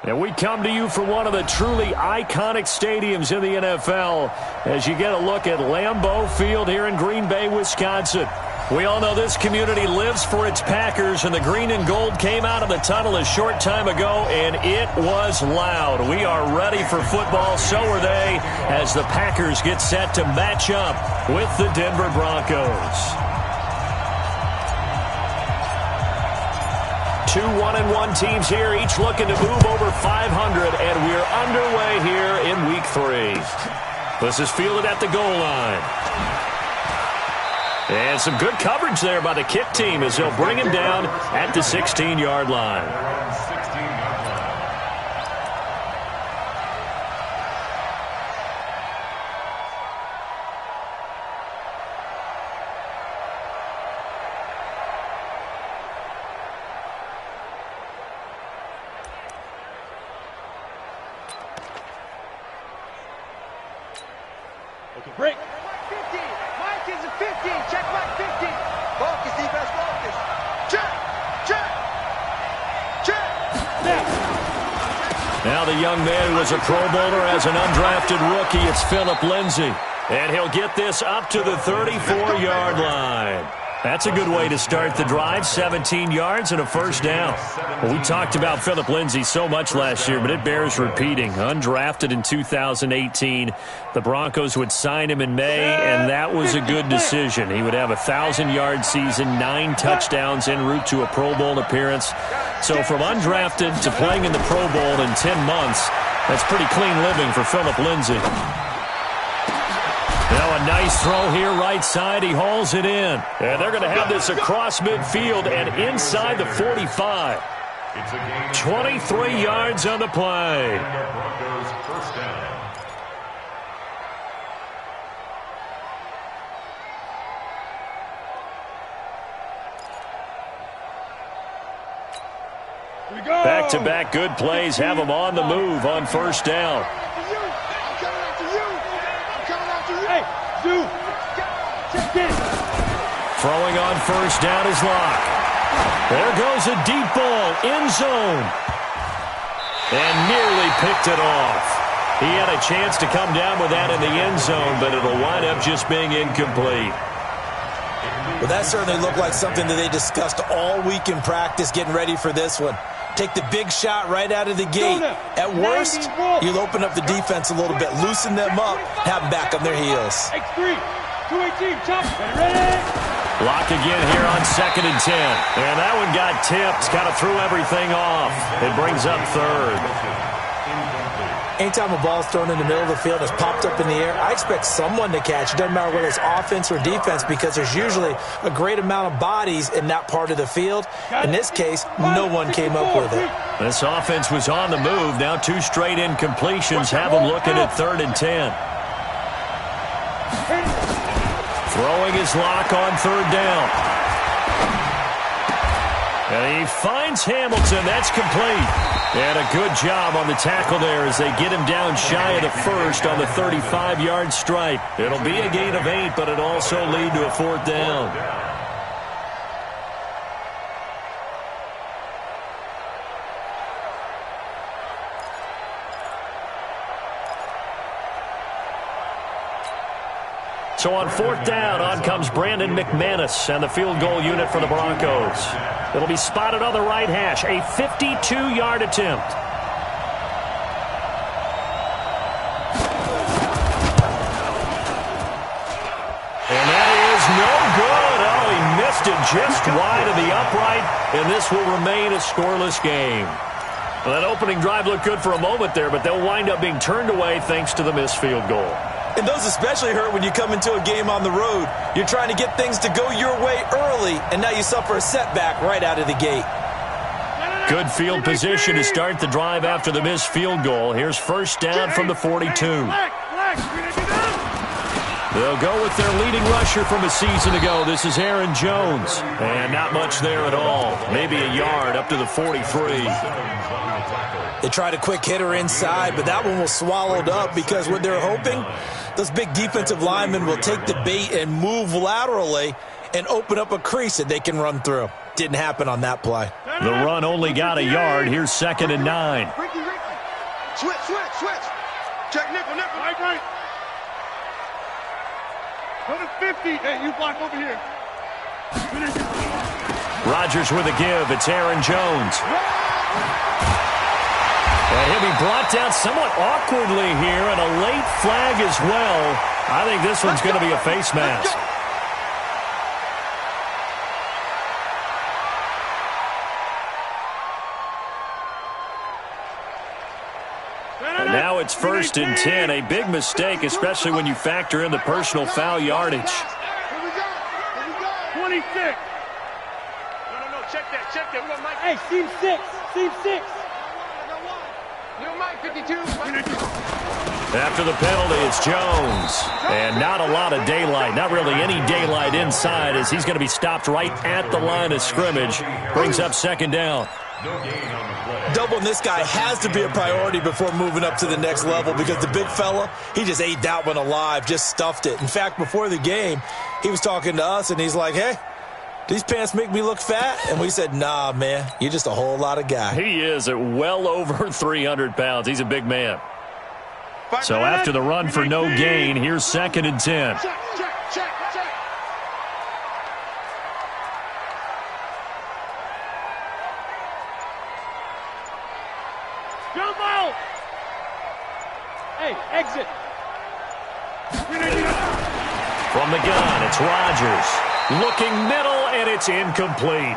And we come to you from one of the truly iconic stadiums in the NFL as you get a look at Lambeau Field here in Green Bay, Wisconsin. We all know this community lives for its Packers, and the green and gold came out of the tunnel a short time ago, and it was loud. We are ready for football, so are they, as the Packers get set to match up with the Denver Broncos. 2 1-1 teams here, each looking to move over 500, and we're underway here in Week 3. This is fielded at the goal line. And some good coverage there by the kick team as they'll bring him down at the 16-yard line. Break. 50. Mike is a 50. Check Mike 50. Focus, defense, focus. Check. Check. Check. Now the young man who was a Pro Bowler as an undrafted rookie, it's Phillip Lindsay. And he'll get this up to the 34-yard line. That's a good way to start the drive, 17 yards and a first down. Well, we talked about Phillip Lindsay so much last year, but it bears repeating. Undrafted in 2018, the Broncos would sign him in May, and that was a good decision. He would have a 1,000-yard season, 9 touchdowns en route to a Pro Bowl appearance. So from undrafted to playing in the Pro Bowl in 10 months, that's pretty clean living for Phillip Lindsay. Now a nice throw here right side. He hauls it in. And they're going to have this across midfield and inside the 45. 23 yards on the play. Back-to-back good plays have them on the move on first down. Throwing on first down is Locke. There goes a deep ball, end zone. And nearly picked it off. He had a chance to come down with that in the end zone, but it'll wind up just being incomplete. Well, that certainly looked like something that they discussed all week in practice getting ready for this one. Take the big shot right out of the gate. At worst, you'll open up the defense a little bit, loosen them up, have them back on their heels. X3, 2-18, jump, ready? Lock again here on 2nd and 10. And that one got tipped, kind of threw everything off. It brings up third. Anytime a ball's thrown in the middle of the field, it's popped up in the air, I expect someone to catch. It doesn't matter whether it's offense or defense because there's usually a great amount of bodies in that part of the field. In this case, no one came up with it. This offense was on the move. Now 2 straight incompletions have them looking at 3rd and 10. Throwing his Lock on 3rd down. And he finds Hamilton. That's complete. And a good job on the tackle there as they get him down shy of the first on the 35-yard stripe. It'll be a gain of 8, but it'll also lead to a 4th down. So on 4th down, on comes Brandon McManus and the field goal unit for the Broncos. It'll be spotted on the right hash, a 52-yard attempt. And that is no good. Oh, he missed it just wide of the upright, and this will remain a scoreless game. Well, that opening drive looked good for a moment there, but they'll wind up being turned away thanks to the missed field goal. And those especially hurt when you come into a game on the road. You're trying to get things to go your way early, and now you suffer a setback right out of the gate. Good field position to start the drive after the missed field goal. Here's first down from the 42. They'll go with their leading rusher from a season ago. This is Aaron Jones. And not much there at all. Maybe a yard up to the 43. They tried a quick hitter inside, but that one was swallowed up because what they're hoping, those big defensive linemen will take the bait and move laterally and open up a crease that they can run through. Didn't happen on that play. The run only got a yard. Here's 2nd and 9. Switch, switch, switch. Check nickel, nickel. Right, right. Go to 50. Hey, you block over here. Rodgers with a give. It's Aaron Jones. And he'll be brought down somewhat awkwardly here, and a late flag as well. I think this one's going to be a face mask. And now it's 1st and 10. A big mistake, especially when you factor in the personal foul yardage. Here we go. Here we go. 26. No, check that, check that. We got Mike. Hey, seam 6. Seam 6. You know Mike, 52. After the penalty, it's Jones. And not a lot of daylight, not really any daylight inside, as he's going to be stopped right at the line of scrimmage. Brings up 2nd down. Doubling this guy has to be a priority before moving up to the next level, because the big fella, he just ate that one alive, just stuffed it. In fact, before the game, he was talking to us, and he's like, hey, these pants make me look fat? And we said, nah, man, you're just a whole lot of guy. He is at well over 300 pounds. He's a big man. So after the run for no gain, here's 2nd and 10. Check. Jump out. Hey, exit. From the gun, it's Rodgers. Looking middle, and it's incomplete.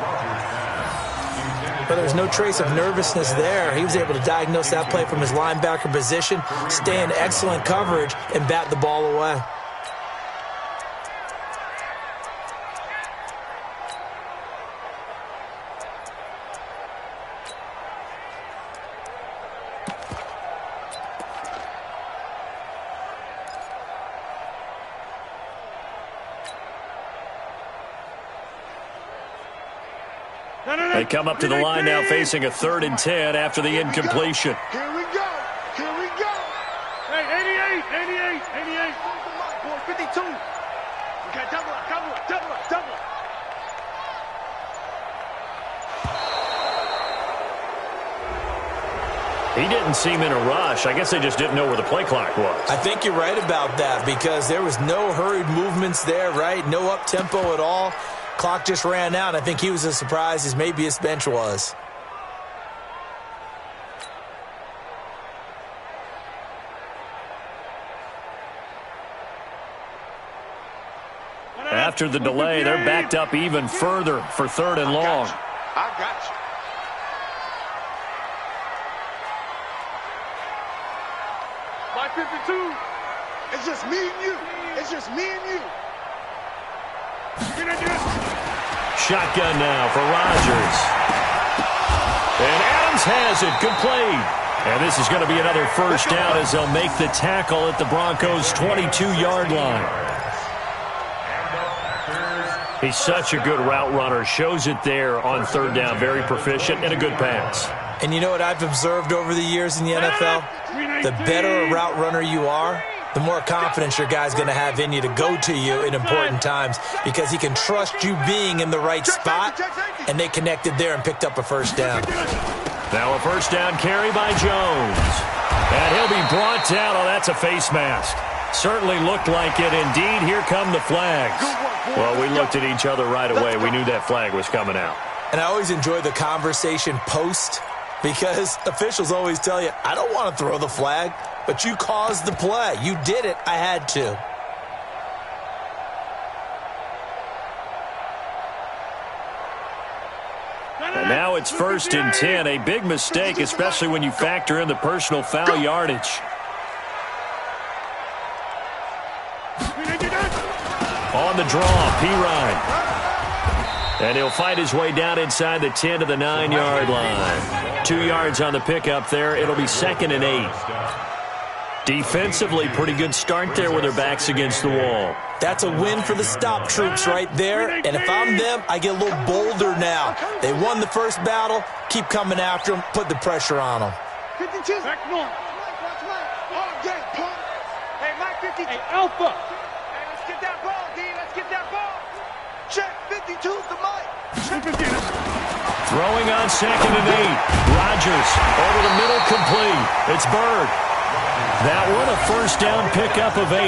But there's no trace of nervousness there. He was able to diagnose that play from his linebacker position, stay in excellent coverage, and bat the ball away. They come up to the line now facing a 3rd and 10 after the incompletion. Here we go. Here we go. Hey, 88. Boy, 52. Okay, double up. He didn't seem in a rush. I guess they just didn't know where the play clock was. I think you're right about that, because there was no hurried movements there, right? No up-tempo at all. Clock just ran out. I think he was as surprised as maybe his bench was. After the delay, they're backed up even further for 3rd and long. I got you. My 52. It's just me and you. It's just me and you. Shotgun now for Rodgers. And Adams has it, complete. And this is going to be another 1st down as they'll make the tackle at the Broncos' 22-yard line. He's such a good route runner. Shows it there on 3rd down. Very proficient and a good pass. And you know what I've observed over the years in the NFL? The better a route runner you are, the more confidence your guy's going to have in you to go to you in important times, because he can trust you being in the right spot, and they connected there and picked up a 1st down. Now a 1st down carry by Jones. And he'll be brought down. Oh, that's a face mask. Certainly looked like it. Indeed, here come the flags. Well, we looked at each other right away. We knew that flag was coming out. And I always enjoy the conversation post, because officials always tell you, I don't want to throw the flag, but you caused the play. You did it. I had to. And now it's 1st and 10. A big mistake, especially when you factor in the personal foul yardage. On the draw, Pirine. And he'll fight his way down inside the 10 to the 9-yard line. 2 yards on the pickup there. It'll be 2nd and 8. Defensively, pretty good start there with their backs against the wall. That's a win for the stop troops right there. And if I'm them, I get a little bolder now. They won the first battle. Keep coming after them. Put the pressure on them. 52. Back north. Watch Mike. All day, punk. Hey, Mike, 52. Hey, Alpha. Hey, let's get that ball, D. Let's get that ball. Check 52's the Mike. Check again. Throwing on 2nd and 8. Rogers over the middle, complete. It's Bird. That one a first down pickup of 8.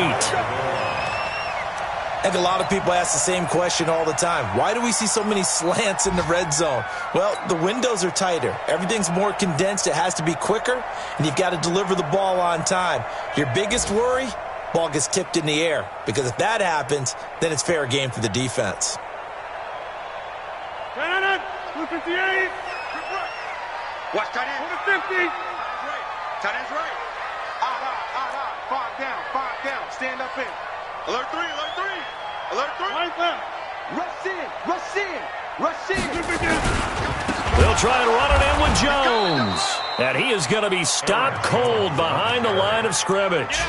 I think a lot of people ask the same question all the time. Why do we see so many slants in the red zone? Well, the windows are tighter. Everything's more condensed. It has to be quicker, and you've got to deliver the ball on time. Your biggest worry, ball gets tipped in the air, because if that happens, then it's fair game for the defense. 258. Watch tight end. 50. Right. Tight end's right. Five down. Stand up in. Alert 3. Alert 3. Right left. Rush in. They'll try and run it in with Jones. And he is going to be stopped cold behind the line of scrimmage.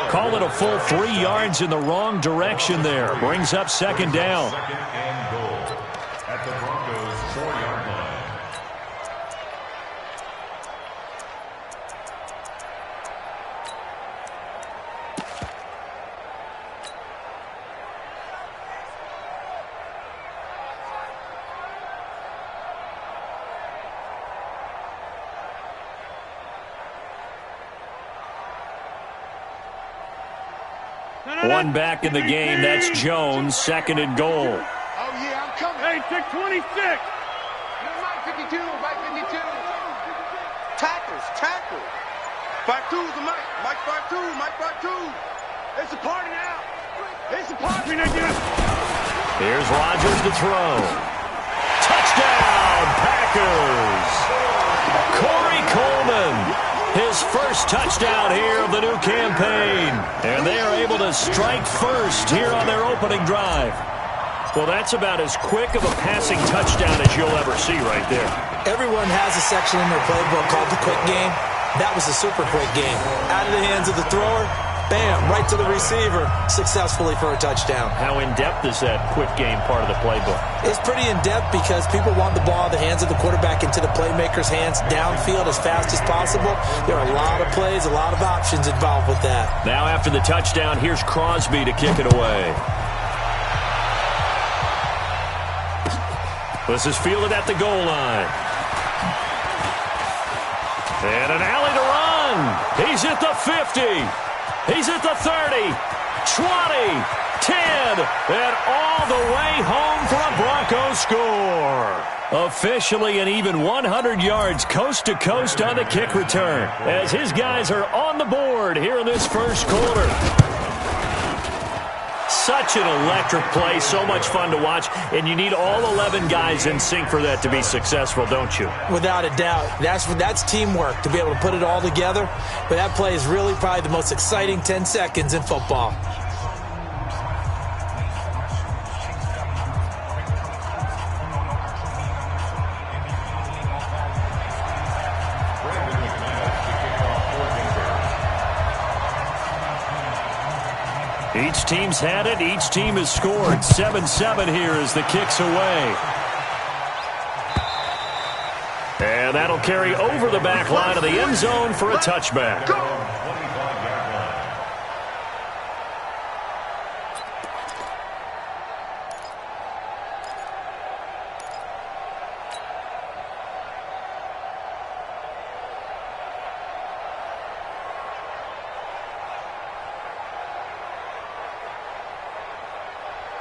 Call it a full 3 yards in the wrong direction there. Brings up second down. Second and goal at the Broncos 4-yard line. One back in the game. That's Jones. Second and goal. Oh, yeah, I'm coming. Hey, check 26. Mike 52. Tackle. 5-2 is the Mike. Mike 5-2. It's a party now. Here's Rodgers to throw. Touchdown, Packers. Corey Coleman. His first touchdown here of the new campaign. And they are able to strike first here on their opening drive. Well, that's about as quick of a passing touchdown as you'll ever see right there. Everyone has a section in their playbook called the quick game. That was a super quick game. Out of the hands of the thrower, bam, right to the receiver, successfully for a touchdown. How in-depth is that quick game part of the playbook? It's pretty in-depth because people want the ball in the hands of the quarterback into the playmaker's hands downfield as fast as possible. There are a lot of plays, a lot of options involved with that. Now after the touchdown, here's Crosby to kick it away. This is fielded at the goal line. And an alley to run. He's at the 50. He's at the 30, 20, 10, and all the way home for a Broncos score. Officially an even 100 yards coast to coast on the kick return as his guys are on the board here in this first quarter. Such an electric play, so much fun to watch, and you need all 11 guys in sync for that to be successful, don't you? Without a doubt. That's teamwork, to be able to put it all together. But that play is really probably the most exciting 10 seconds in football. Each team's had it. Each team has scored. 7-7 here as the kick's away. And that'll carry over the back line of the end zone for a touchback.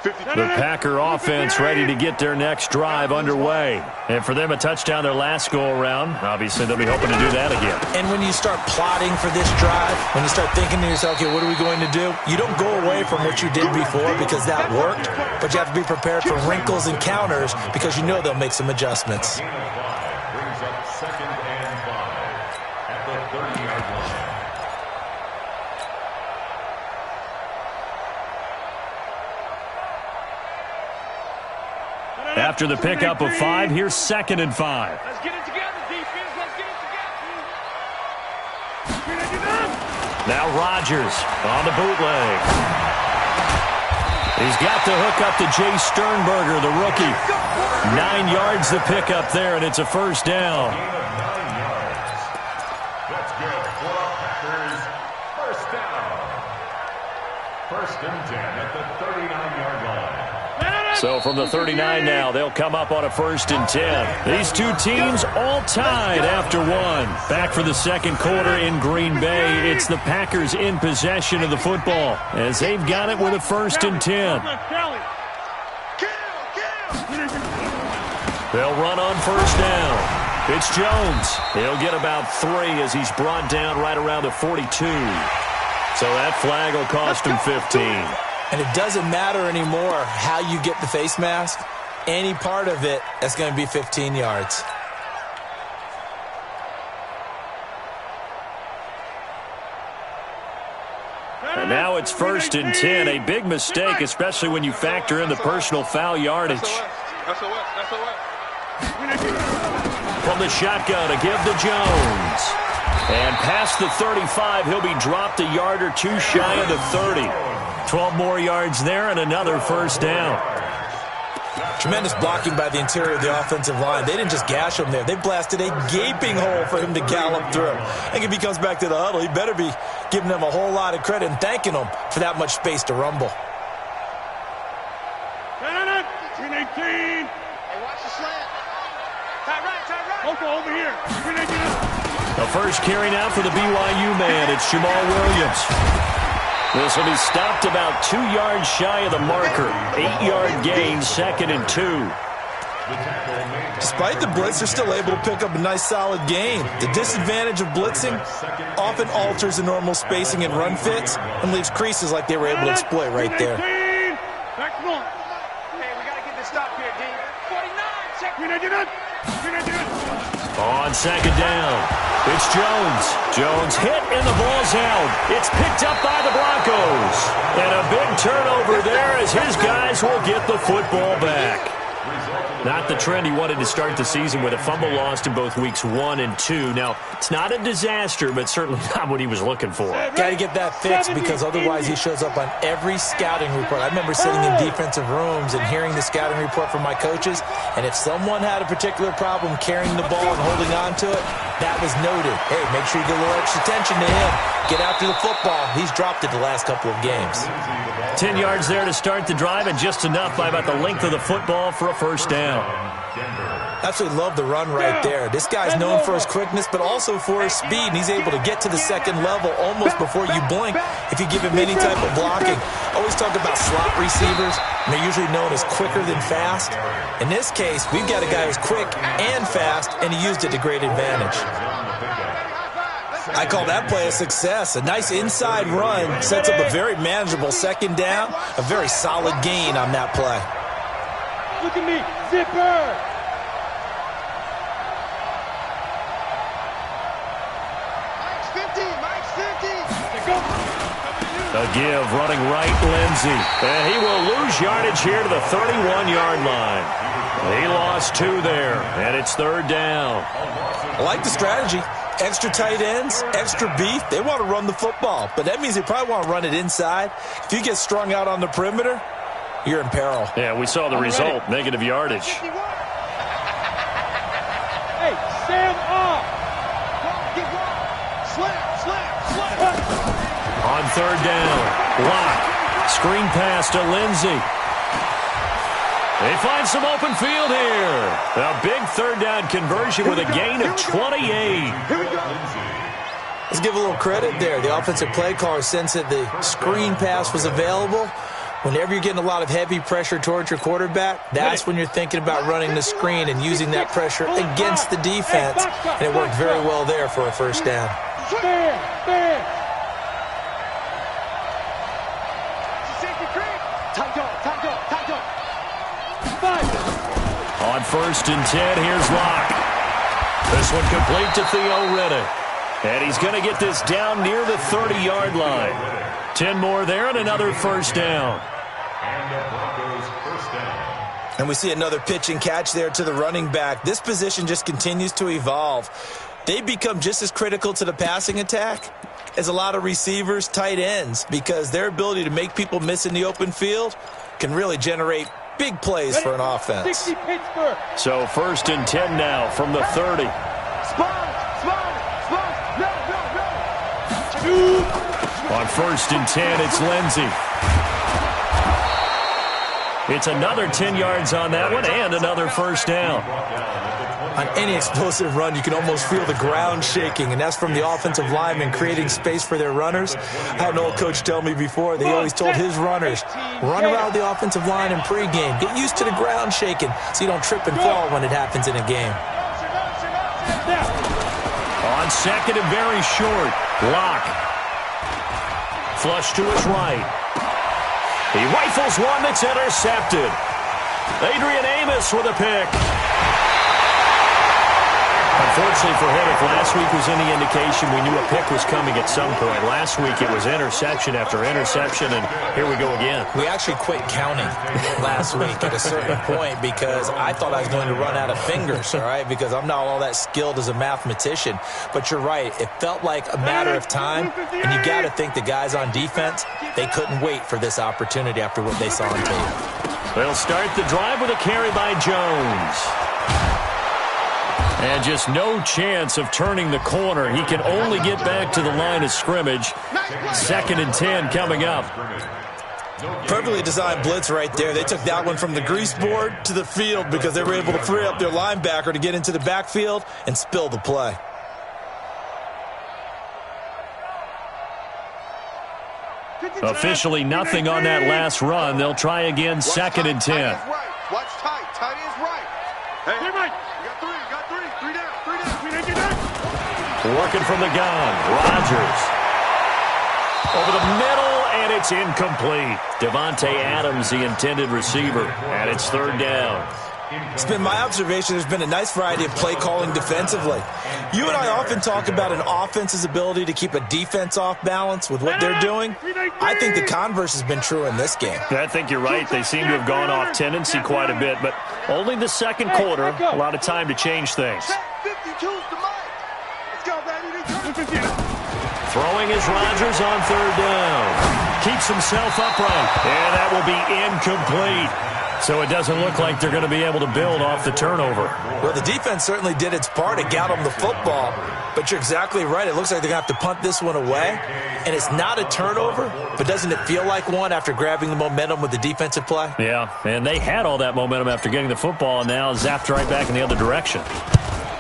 The Packer offense ready to get their next drive underway. And for them, a touchdown their last go-around. Obviously, they'll be hoping to do that again. And when you start plotting for this drive, when you start thinking to yourself, okay, what are we going to do? You don't go away from what you did before because that worked, but you have to be prepared for wrinkles and counters because you know they'll make some adjustments. Brings up second and 5 at the 30-yard line. After the pickup of 5, here's second and 5. Let's get it together, defense. Let's get it together. Now Rodgers on the bootleg. He's got to hook up to Jay Sternberger, the rookie. 9 yards the pickup there, and it's a first down. 9 yards. That's good for Packers. First down. First and 10 at the 39-yard line. So from the 39 now, they'll come up on a 1st and 10. These two teams all tied after one. Back for the second quarter in Green Bay. It's the Packers in possession of the football as they've got it with a 1st and 10. They'll run on 1st down. It's Jones. He'll get about 3 as he's brought down right around the 42. So that flag will cost him 15. And it doesn't matter anymore how you get the face mask. Any part of it, that's going to be 15 yards. And now it's 1st and 10. A big mistake, especially when you factor in the personal foul yardage. From the shotgun to give to Jones. And past the 35, he'll be dropped a yard or two shy of the 30. 12 more yards there and another 1st down. Tremendous blocking by the interior of the offensive line. They didn't just gash him there. They blasted a gaping hole for him to gallop through. I think if he comes back to the huddle, he better be giving them a whole lot of credit and thanking them for that much space to rumble. 18. Hey, watch the slant. Tie right. Over here. The first carry now for the BYU man. It's Jamal Williams. This will be stopped about 2 yards shy of the marker. 8-yard gain, 2nd and 2. Despite the blitz, they're still able to pick up a nice solid gain. The disadvantage of blitzing often alters the normal spacing and run fits and leaves creases like they were able to exploit right there. Back one. Hey, we got to get this stop here, D. 49, On 2nd down. It's Jones. Jones hit and the ball's out. It's picked up by the Broncos. And a big turnover there as his guys will get the football back. Not the trend he wanted to start the season with, a fumble lost in both weeks 1 and 2. Now, it's not a disaster, but certainly not what he was looking for. Got to get that fixed because otherwise he shows up on every scouting report. I remember sitting in defensive rooms and hearing the scouting report from my coaches, and if someone had a particular problem carrying the ball and holding on to it, that was noted. Hey, make sure you get a little extra attention to him. Get after the football. He's dropped it the last couple of games. 10 yards there to start the drive, and just enough by about the length of the football for a 1st down. Absolutely love the run right there. This guy's known for his quickness, but also for his speed, and he's able to get to the 2nd level almost before you blink if you give him any type of blocking. Always talk about slot receivers, and they're usually known as quicker than fast. In this case, we've got a guy who's quick and fast, and he used it to great advantage. I call that play a success. A nice inside run sets up a very manageable 2nd down, a very solid gain on that play. Look at me, zipper. Mike's 50. A give running right, Lindsey. And he will lose yardage here to the 31-yard line. He lost 2 there, and it's 3rd down. I like the strategy. Extra tight ends, extra beef. They want to run the football, but that means they probably want to run it inside. If you get strung out on the perimeter, you're in peril. Yeah, we saw the result, negative yardage. Hey, stand up. Slam. On 3rd down, block. Screen pass to Lindsey. They find some open field here. A big 3rd down conversion with a gain of 28. Let's give a little credit there. The offensive play caller sensed that the screen pass was available. Whenever you're getting a lot of heavy pressure towards your quarterback, that's when you're thinking about running the screen and using that pressure against the defense. And it worked very well there for a 1st down. Stand. On 1st and 10, here's Locke. This one complete to Theo Riddick. And he's going to get this down near the 30-yard line. 10 more there and another 1st down. And the Broncos 1st down. And we see another pitch and catch there to the running back. This position just continues to evolve. They become just as critical to the passing attack as a lot of receivers, tight ends, because their ability to make people miss in the open field can really generate big plays for an offense. So 1st and 10 now from the 30. Spawn. No. On 1st and 10, it's Lindsey. It's another 10 yards on that one and another first down. On any explosive run, you can almost feel the ground shaking, and that's from the offensive linemen creating space for their runners. I had an old coach tell me before, they always told his runners, run around the offensive line in pregame. Get used to the ground shaking so you don't trip and fall when it happens in a game. On second and very short, Locke. Flush to his right. He rifles one that's intercepted. Adrian Amos with a pick. Unfortunately for him, if last week was any indication, we knew a pick was coming at some point. Last week it was interception after interception, and here we go again. We actually quit counting last week at a certain point because I thought I was going to run out of fingers, all right, because I'm not all that skilled as a mathematician. But you're right. It felt like a matter of time, and you got to think the guys on defense, they couldn't wait for this opportunity after what they saw on tape. They'll start the drive with a carry by Jones. And just no chance of turning the corner. He can only get back to the line of scrimmage. 2nd and 10 coming up. Perfectly designed blitz right there. They took that one from the grease board to the field because they were able to free up their linebacker to get into the backfield and spill the play. Officially nothing on that last run. They'll try again, 2nd and 10. Watch tight. Tight is right. Hey, you got three. You got three. Three down. Working from the gun. Rodgers. Over the middle, and it's incomplete. Devontae Adams, the intended receiver, and it's 3rd down. It's been my observation there's been a nice variety of play calling defensively. You and I often talk about an offense's ability to keep a defense off balance with what they're doing. I think the converse has been true in this game. I think you're right. They seem to have gone off tendency quite a bit, but only the second quarter, a lot of time to change things. Throwing is Rodgers on 3rd down. Keeps himself upright, and that will be incomplete. So it doesn't look like they're going to be able to build off the turnover. Well, the defense certainly did its part to get them the football, but you're exactly right. It looks like they're going to have to punt this one away, and it's not a turnover, but doesn't it feel like one after grabbing the momentum with the defensive play? Yeah, and they had all that momentum after getting the football, and now zapped right back in the other direction.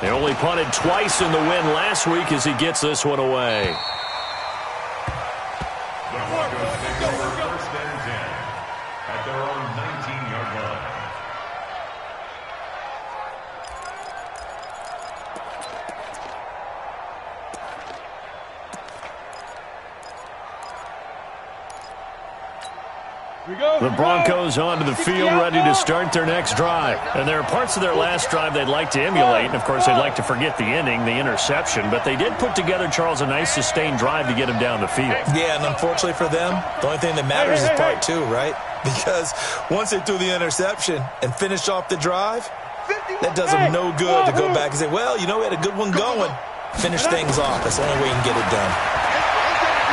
They only punted twice in the win last week as he gets this one away. First and 10 at their own 19-yard line. The Broncos onto the field, ready to start their next drive. And there are parts of their last drive they'd like to emulate, and of course they'd like to forget the ending, the interception, but they did put together, Charles, a nice sustained drive to get him down the field. Yeah, and unfortunately for them, the only thing that matters is part 2, right? Because once they threw the interception and finished off the drive, that does them no good to go back and say, well, you know, we had a good one going. Finish things off. That's the only way you can get it done.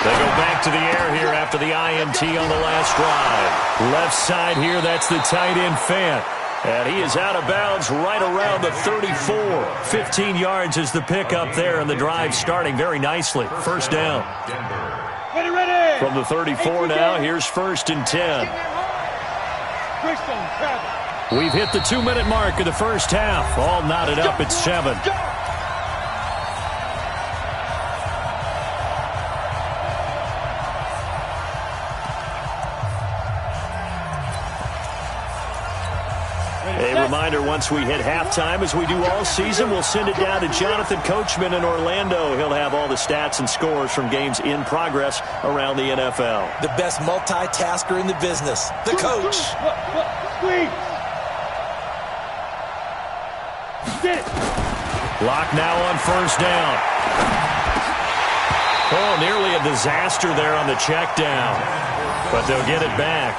They go back to the air here after the INT on the last drive. Left side here, that's the tight end Fant. And he is out of bounds right around the 34. 15 yards is the pickup there, and the drive starting very nicely. First down. Ready. From the 34 now, here's 1st and 10. We've hit the 2-minute mark of the first half. All knotted up at 7. A reminder, once we hit halftime, as we do all season, we'll send it down to Jonathan Coachman in Orlando. He'll have all the stats and scores from games in progress around the NFL. The best multitasker in the business, the coach. Lock now on 1st down. Oh, nearly a disaster there on the check down, but they'll get it back.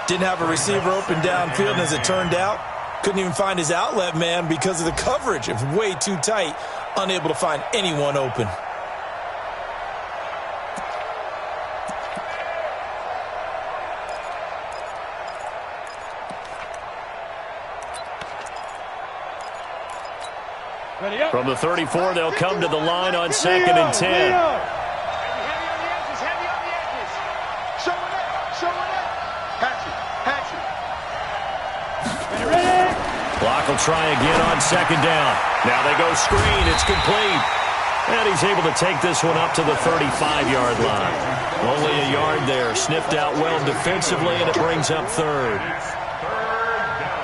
Didn't have a receiver open downfield, and as it turned out, couldn't even find his outlet man because of the coverage. It was way too tight, unable to find anyone open. From the 34, they'll come to the line on 2nd and 10. Clock will try again on second down. Now they go screen. It's complete. And he's able to take this one up to the 35-yard line. Only a yard there. Sniffed out well defensively, and it brings up third.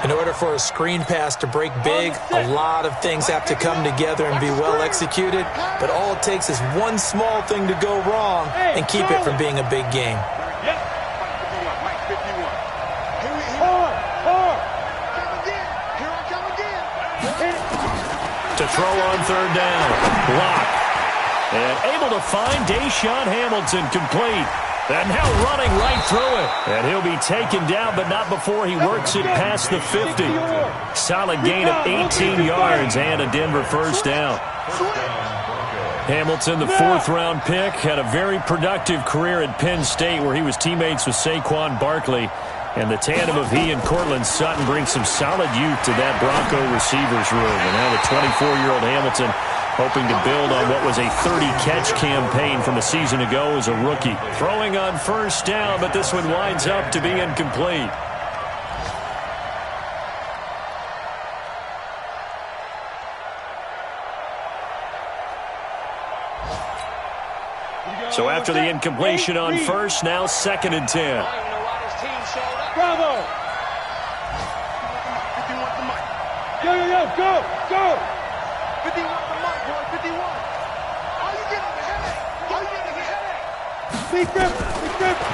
In order for a screen pass to break big, a lot of things have to come together and be well executed. But all it takes is one small thing to go wrong and keep it from being a big game. To throw on third down. Block. And able to find Deshaun Hamilton complete. And now running right through it. And he'll be taken down, but not before he works it past the 50. Solid gain of 18 yards and a Denver first down. Hamilton, the fourth-round pick, had a very productive career at Penn State where he was teammates with Saquon Barkley. And the tandem of he and Cortland Sutton brings some solid youth to that Bronco receivers room. And now the 24-year-old Hamilton hoping to build on what was a 30-catch campaign from a season ago as a rookie. Throwing on first down, but this one winds up to be incomplete. So after the incompletion on first, now 2nd and 10. Bravo! Go! 51 the mic, boy, 51. How you getting the headache?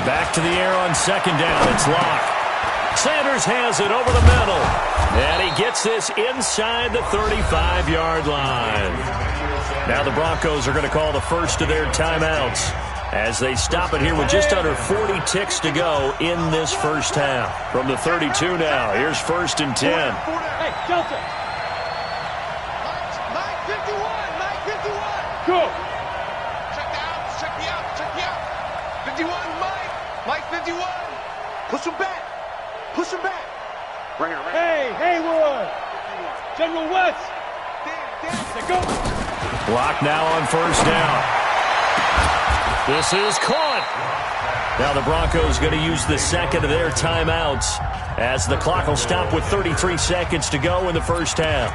Back to the air on second down. It's Locke. Sanders has it over the middle. And he gets this inside the 35-yard line. Now the Broncos are going to call the first of their timeouts as they stop it here with just under 40 ticks to go in this first half. From the 32 now, here's 1st and 10. Hey, Delta! Mike 51, Mike 51. Go! Check me out. 51, Mike 51. Push him back. Right here. Hey, Haywood! General West! Damn. Go! Block now on first down. This is caught. Now the Broncos going to use the second of their timeouts as the clock will stop with 33 seconds to go in the first half.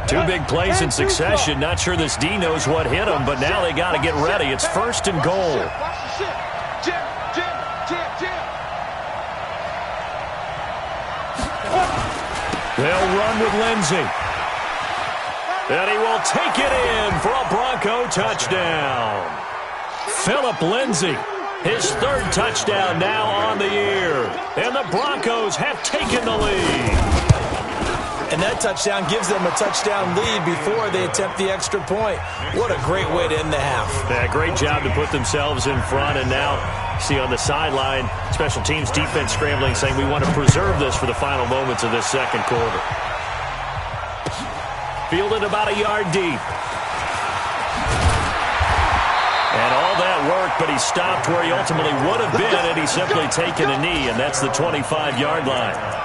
Two big plays in succession. Not sure this D knows what hit him, but now they got to get ready. It's 1st and goal. Jim. They'll run with Lindsey. And he will take it in for a Bronco touchdown. Philip Lindsey, his 3rd touchdown now on the year. And the Broncos have taken the lead. And that touchdown gives them a touchdown lead before they attempt the extra point. What a great way to end the half. Yeah, great job to put themselves in front. And now, see on the sideline, special teams defense scrambling, saying we want to preserve this for the final moments of this second quarter. Fielded about a yard deep. And all that work, but he stopped where he ultimately would have been had he simply taken a knee, and that's the 25-yard line.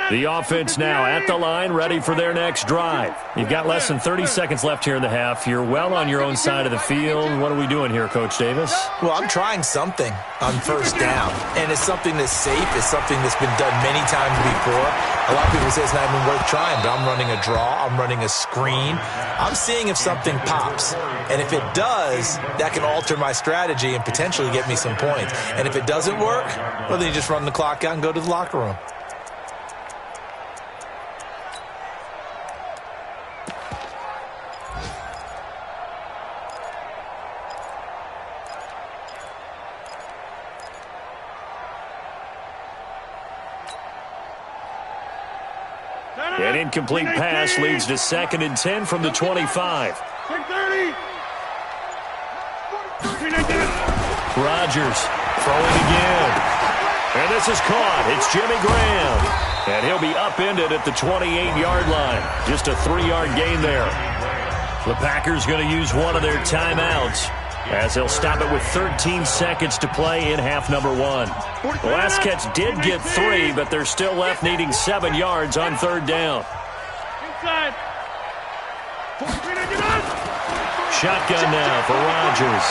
The offense now at the line, ready for their next drive. You've got less than 30 seconds left here in the half. You're well on your own side of the field. What are we doing here, Coach Davis? Well, I'm trying something on first down, and it's something that's safe. It's something that's been done many times before. A lot of people say it's not even worth trying, but I'm running a draw. I'm running a screen. I'm seeing if something pops, and if it does, that can alter my strategy and potentially get me some points. And if it doesn't work, well, then you just run the clock out and go to the locker room. An incomplete pass leads to 2nd and 10 from the 25. Rodgers throwing again. And this is caught. It's Jimmy Graham. And he'll be upended at the 28-yard line. Just a 3-yard gain there. The Packers going to use one of their timeouts as they'll stop it with 13 seconds to play in half number 1. The last catch did get 3, but they're still left needing 7 yards on 3rd down. Inside. Shotgun now for Rodgers.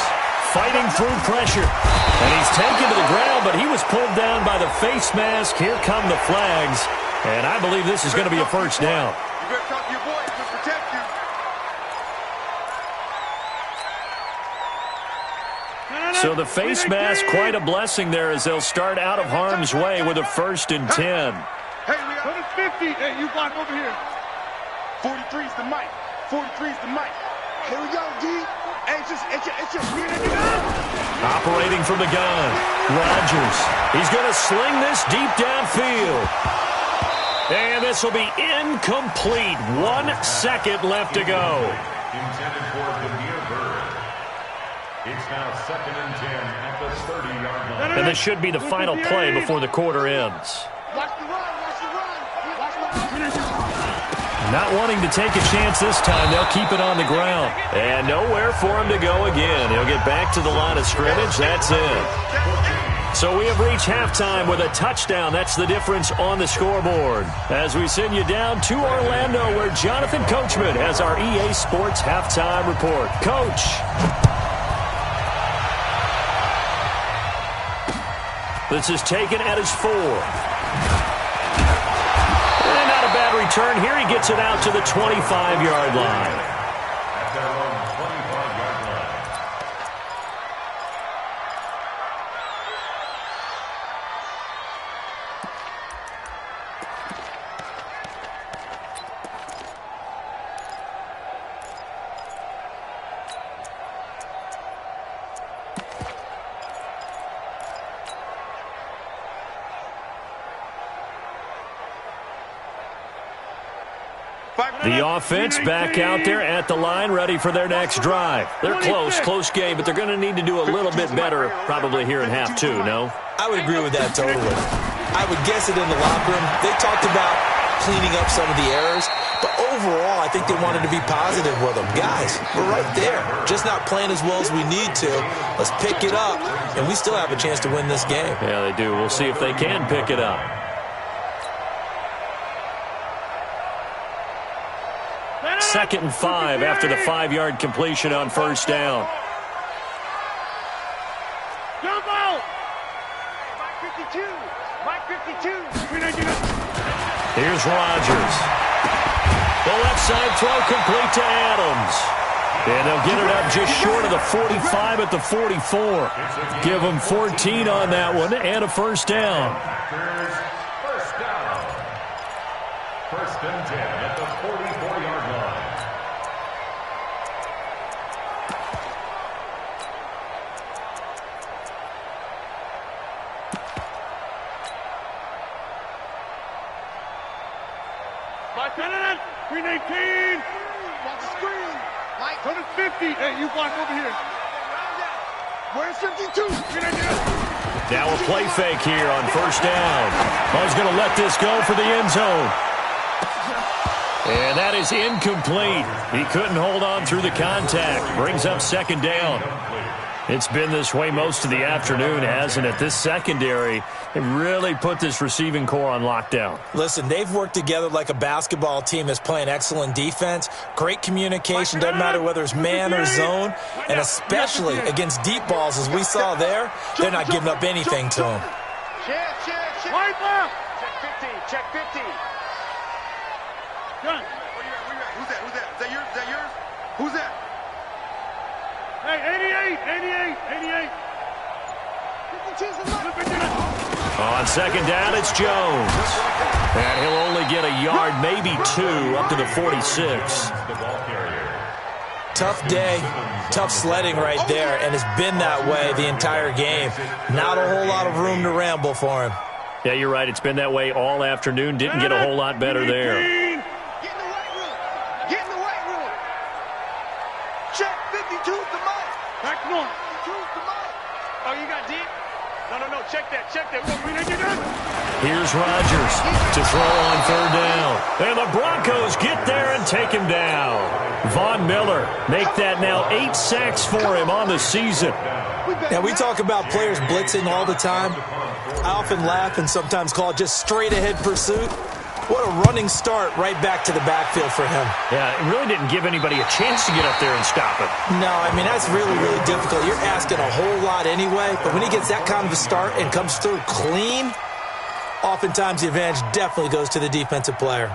Fighting through pressure. And he's taken to the ground, but he was pulled down by the face mask. Here come the flags. And I believe this is going to be a first down. You better talk to your boy to protect you. So the face mask, quite a blessing there as they'll start out of harm's way with a 1st and 10. Hey, we Go to 50. Hey, you block over here. 43's the mic. 43's the mic. Here we go, D. Hey, it's your. Operating from the gun, Rodgers. He's going to sling this deep downfield. And this will be incomplete. 1 second left to go. Intended for the near bird. It's now 2nd and 10 at the 30-yard line. And this should be the final play before the quarter ends. Watch the run. Watch the run. Watch the run. Not wanting to take a chance this time, they'll keep it on the ground. And nowhere for him to go again. He'll get back to the line of scrimmage. That's it. So we have reached halftime with a touchdown. That's the difference on the scoreboard. As we send you down to Orlando, where Jonathan Coachman has our EA Sports halftime report. Coach. This is taken at his 4. And not a bad return here. He gets it out to the 25-yard line. At their own 25-yard line. The offense back out there at the line, ready for their next drive. They're close game, but they're going to need to do a little bit better probably here in half 2, no? I would agree with that totally. I would guess it in the locker room. They talked about cleaning up some of the errors, but overall, I think they wanted to be positive with them. Guys, we're right there. Just not playing as well as we need to. Let's pick it up, and we still have a chance to win this game. Yeah, they do. We'll see if they can pick it up. 2nd and 5 after the 5-yard completion on 1st down. Jump out. Mike 52. Mike 52. Here's Rodgers. The left side throw complete to Adams. And they'll get it up just short of the 45 at the 44. Give them 14 on that one and a 1st down. First down. 1st and 10 at the 44-yard line. Mike, 319. Watch the screen. Mike. Go to 50. Hey, you block over here. Where's 52? Now a play fake here on 1st down. He's going to let this go for the end zone. And that is incomplete. He couldn't hold on through the contact. Brings up 2nd down. It's been this way most of the afternoon, hasn't it? This secondary really put this receiving core on lockdown. Listen, they've worked together like a basketball team that's playing excellent defense. Great communication, doesn't matter whether it's man or zone. And especially against deep balls, as we saw there, they're not giving up anything to them. Check. Right left. Check 50. Done. Where you at? Who's that? Is that yours? Who's that? Hey, 88. On 2nd down, it's Jones. And he'll only get a yard, maybe 2, up to the 46. Tough day, tough sledding right there, and it's been that way the entire game. Not a whole lot of room to ramble for him. Yeah, you're right. It's been that way all afternoon. Didn't get a whole lot better there. Get in the weight room. Check 52's the mic. Back north. 52's the mic. Are you check that. Look, we need to do. Here's Rodgers to throw on third down. And the Broncos get there and take him down. Von Miller make that now 8 sacks for him on the season. Now, we talk about players blitzing all the time. I often laugh and sometimes call it just straight-ahead pursuit. What a running start right back to the backfield for him. Yeah, it really didn't give anybody a chance to get up there and stop him. No, I mean, that's really, really difficult. You're asking a whole lot anyway, but when he gets that kind of a start and comes through clean, oftentimes the advantage definitely goes to the defensive player.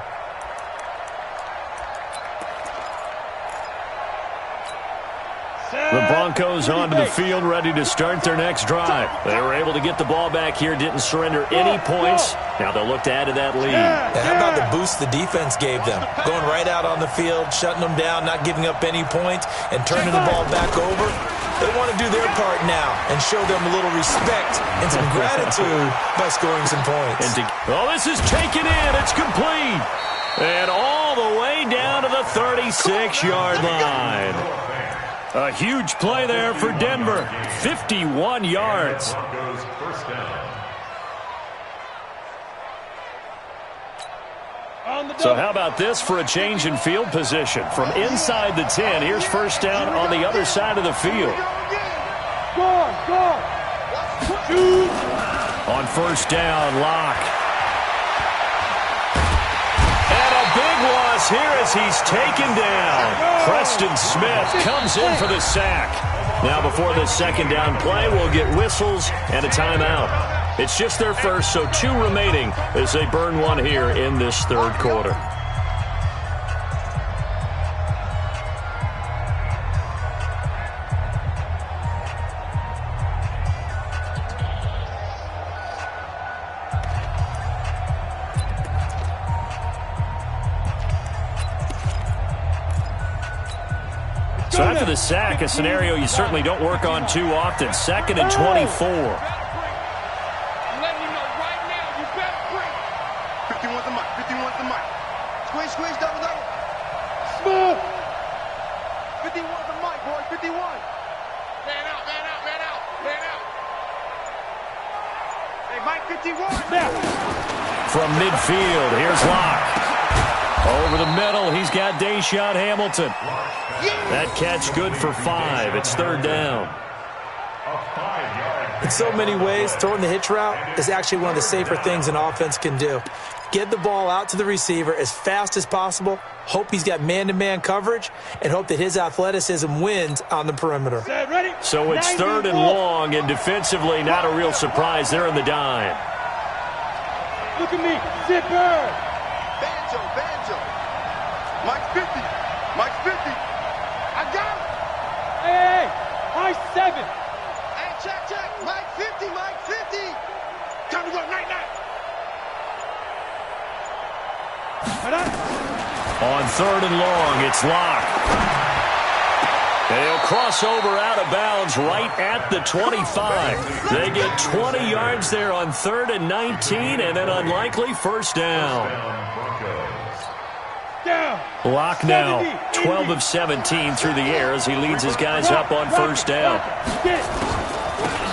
The Broncos onto the field, ready to start their next drive. They were able to get the ball back here, didn't surrender any points. Now they'll look to add to that lead. And how about the boost the defense gave them? Going right out on the field, shutting them down, not giving up any points, and turning the ball back over. They want to do their part now and show them a little respect and some gratitude by scoring some points. This is taken in. It's complete. And all the way down to the 36-yard line. A huge play there for Denver. 51 yards. So how about this for a change in field position? From inside the 10, here's first down on the other side of the field. On first down, Locke. And a big loss here as he's taken down. Preston Smith comes in for the sack. Now before the second down play, we'll get whistles and a timeout. It's just their first, so 2 remaining as they burn one here in this third quarter. So after the sack, a scenario you certainly don't work on too often. 2nd and 24. Squeeze, double. Smooth. 51 the mic, boys, 51. Man out. Hey, Mike, 51. From midfield, here's Locke. Over the middle, he's got Deshaun Hamilton. That catch good for 5. It's third down. In so many ways, throwing the hitch route is actually one of the safer things an offense can do. Get the ball out to the receiver as fast as possible, hope he's got man-to-man coverage, and hope that his athleticism wins on the perimeter. So it's third and long, and defensively not a real surprise. They're in the dime. Look at me, zipper. Banjo. Mike 50. I got him. Hey, high 7. Hey, check. Mike 50. Time to go, night. On third and long, it's Locke. They'll cross over out of bounds right at the 25. They get 20 yards there on 3rd and 19, and an unlikely first down. Locke now 12 of 17 through the air as he leads his guys up on first down.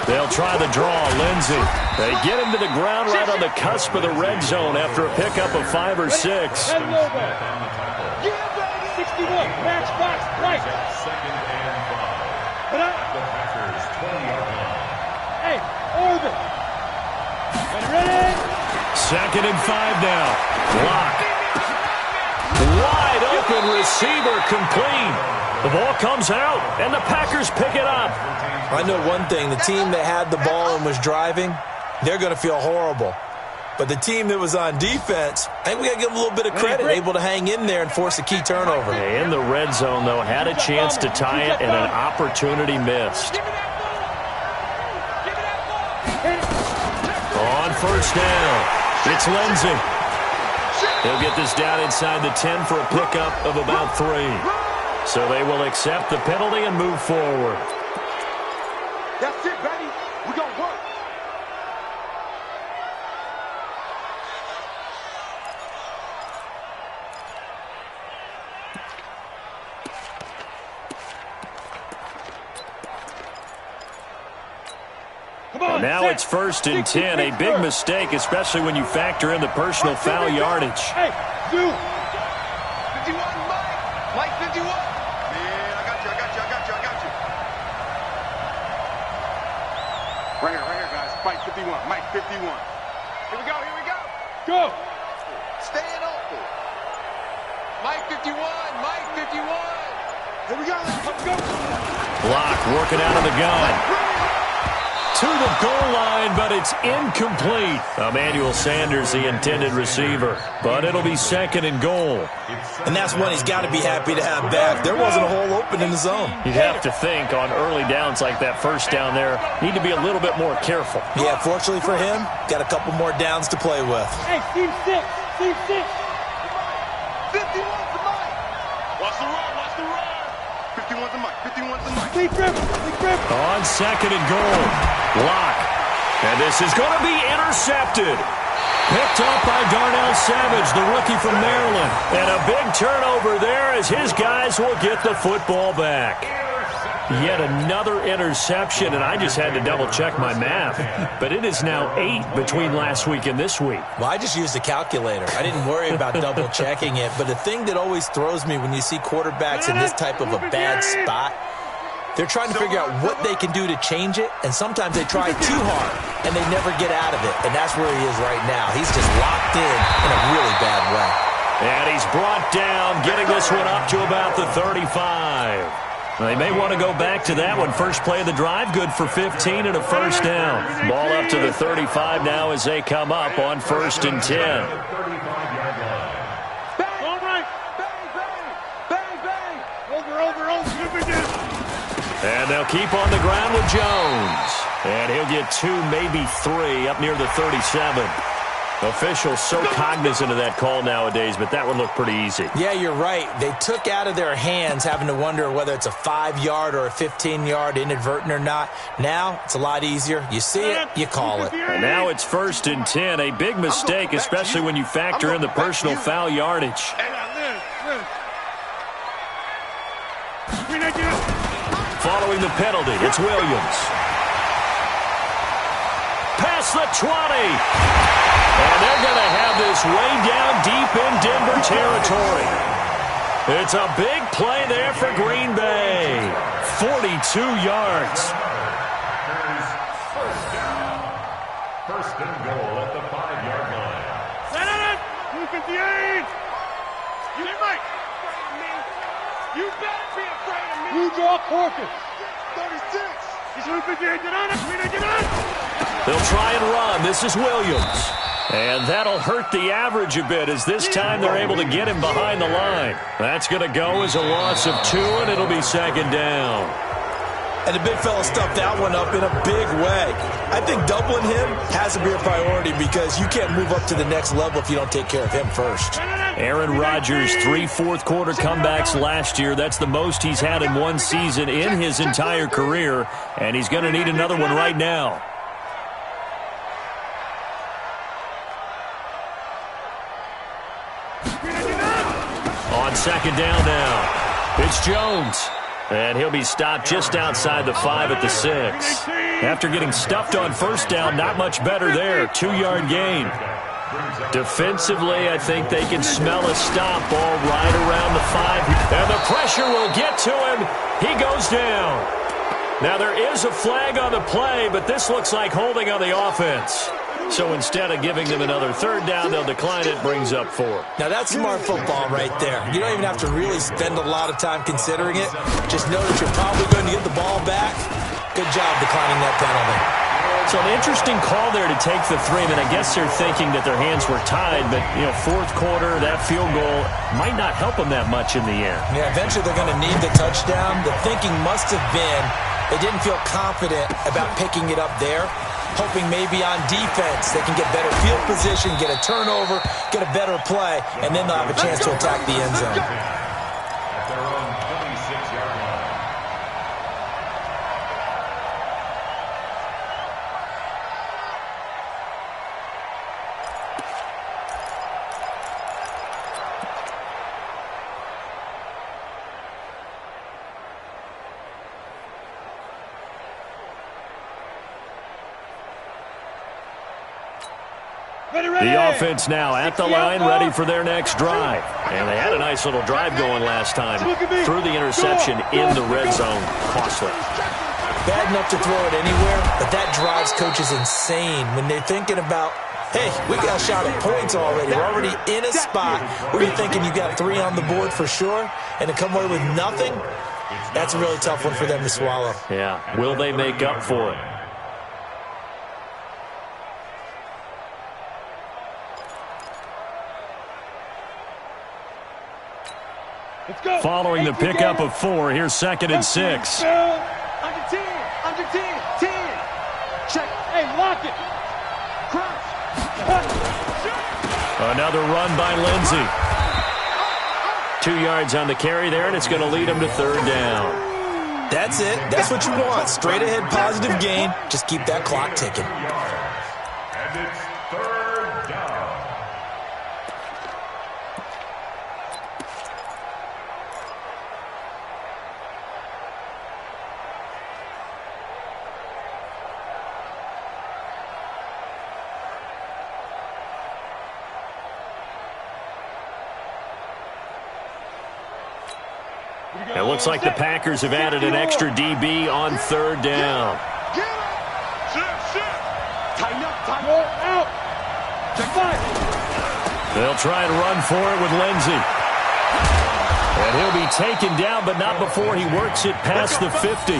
They'll try the draw, Lindsey. They get him to the ground right on the cusp of the red zone after a pickup of 5 or 6. 61, match box, right. Hey, Orban. Ready? 2nd and 5 now. Locke. Wide open receiver complete. The ball comes out, and the Packers pick it up. I know one thing. The team that had the ball and was driving, they're going to feel horrible. But the team that was on defense, I think we got to give them a little bit of credit, able to hang in there and force a key turnover. In the red zone, though, had a chance to tie it, and an opportunity missed. On first down, it's Lindsey. He'll get this down inside the 10 for a pickup of about 3. So they will accept the penalty and move forward. That's it, baby. We're going to work. And now it's 1st and 10. A big mistake, especially when you factor in the personal foul yardage. Hey, do. 51, Mike. Mike 51. Man, I got you. Right here, guys. Mike 51. Mike 51. Here we go. Go. Staying open. Mike 51. Mike 51. Here we go. Let's go. Block working out of the gun. To the goal line, but it's incomplete. Emmanuel Sanders, the intended receiver. But it'll be 2nd and goal. And that's one he's got to be happy to have back. There wasn't a hole open in the zone. You'd have to think on early downs like that first down there, need to be a little bit more careful. Yeah, fortunately for him, got a couple more downs to play with. Hey, team 6. 51 to Mike. Watch the run. 51 to Mike. 51 to Mike. Big grip. On 2nd and goal. Block. And this is going to be intercepted. Picked up by Darnell Savage, the rookie from Maryland. And a big turnover there as his guys will get the football back. Yet another interception, and I just had to double-check my math. But it is now 8 between last week and this week. Well, I just used a calculator. I didn't worry about double-checking it. But the thing that always throws me when you see quarterbacks in this type of a bad spot, they're trying to figure out what they can do to change it, and sometimes they try too hard, and they never get out of it. And that's where he is right now. He's just locked in a really bad way. And he's brought down, getting this one up to about the 35. They may want to go back to that one. First play of the drive, good for 15 and a first down. Ball up to the 35 now as they come up on 1st and 10. And they'll keep on the ground with Jones. And he'll get 2, maybe 3 up near the 37. Officials so cognizant of that call nowadays, but that would look pretty easy. Yeah, you're right. They took out of their hands having to wonder whether it's a 5-yard or a 15-yard, inadvertent or not. Now, it's a lot easier. You see it, you call it. And now it's 1st and 10. A big mistake, especially when you factor in the personal foul yardage. Following the penalty, it's Williams. Past the 20. And they're going to have this way down deep in Denver territory. It's a big play there for Green Bay. 42 yards. First and goal at the 5-yard line. Set it! 258! You Mike! You better be afraid of me! You draw Corpus! 36! He's 258! Get on it! Get on! They'll try and run. This is Williams. And that'll hurt the average a bit as this time they're able to get him behind the line. That's going to go as a loss of 2, and it'll be 2nd down. And the big fella stuffed that one up in a big way. I think doubling him has to be a priority because you can't move up to the next level if you don't take care of him first. Aaron Rodgers, 3 fourth-quarter comebacks last year. That's the most he's had in one season in his entire career, and he's going to need another one right now. On 2nd down now, it's Jones. And he'll be stopped just outside the 5 at the 6. After getting stuffed on 1st down, not much better there. 2-yard gain. Defensively, I think they can smell a stop. Ball right around the 5. And the pressure will get to him. He goes down. Now, there is a flag on the play, but this looks like holding on the offense. So instead of giving them another 3rd down, they'll decline it, brings up 4. Now, that's smart football right there. You don't even have to really spend a lot of time considering it. Just know that you're probably going to get the ball back. Good job declining that penalty. So an interesting call there to take the 3. I mean, I guess they're thinking that their hands were tied, but, 4th quarter, that field goal might not help them that much in the end. Yeah, eventually they're going to need the touchdown. The thinking must have been they didn't feel confident about picking it up there, hoping maybe on defense they can get better field position, get a turnover, get a better play, and then they'll have a chance to attack the end zone. At their own 26-yard line. The offense now at the line, ready for their next drive. And they had a nice little drive going last time. Threw the interception in the red zone. Costly. Bad enough to throw it anywhere, but that drives coaches insane when they're thinking about, hey, we got a shot at points already. We're already in a spot where you're thinking you got 3 on the board for sure, and to come away with nothing, that's a really tough one for them to swallow. Yeah. Will they make up for it? Following the pickup of 4, here's 2nd and 6. Under 10, under 10, 10. Check. Hey, lock it. Crouch. Another run by Lindsey. 2 yards on the carry there, and it's going to lead him to 3rd down. That's it. That's what you want. Straight ahead positive gain. Just keep that clock ticking. And it's 3rd down. It looks like the Packers have added an extra DB on 3rd down. Get up. Shift. Tighten up, tighten up. Out. Check fire. They'll try and run for it with Lindsey. And he'll be taken down, but not before he works it past the 50.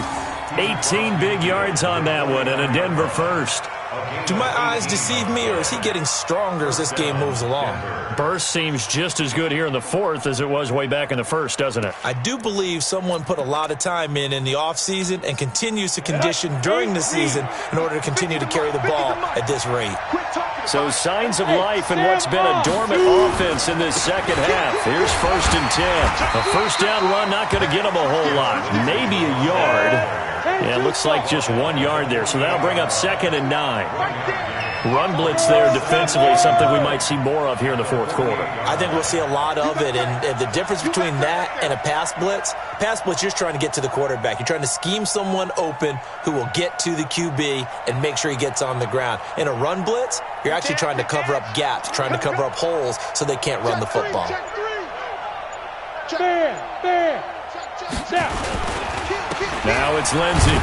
18 big yards on that one, and a Denver first. Do my eyes deceive me, or is he getting stronger as this game moves along? Burst seems just as good here in the 4th as it was way back in the 1st, doesn't it? I do believe someone put a lot of time in the offseason and continues to condition during the season in order to continue to carry the ball at this rate. So signs of life in what's been a dormant offense in this second half. Here's 1st and 10. A first down run not going to get them a whole lot. Maybe a yard. Yeah, it looks like just 1 yard there. So that'll bring up 2nd and 9. Run blitz there defensively, something we might see more of here in the 4th quarter. I think we'll see a lot of it, and the difference between that and a pass blitz, you're just trying to get to the quarterback. You're trying to scheme someone open who will get to the QB and make sure he gets on the ground. In a run blitz, you're actually trying to cover up gaps, trying to cover up holes so they can't run the football. Now it's Lindsey.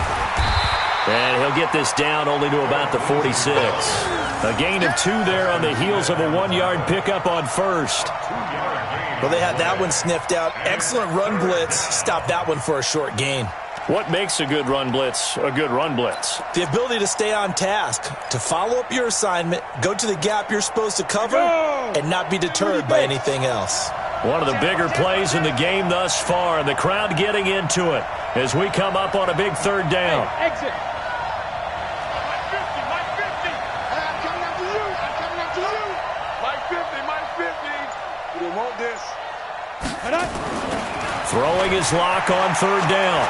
And he'll get this down only to about the 46. A gain of 2 there on the heels of a 1-yard pickup on 1st. Well, they had that one sniffed out. Excellent run blitz. Stop that one for a short gain. What makes a good run blitz a good run blitz? The ability to stay on task, to follow up your assignment, go to the gap you're supposed to cover, and not be deterred by anything else. One of the bigger plays in the game thus far. The crowd getting into it as we come up on a big 3rd down. Hey, exit. Throwing his lock on 3rd down.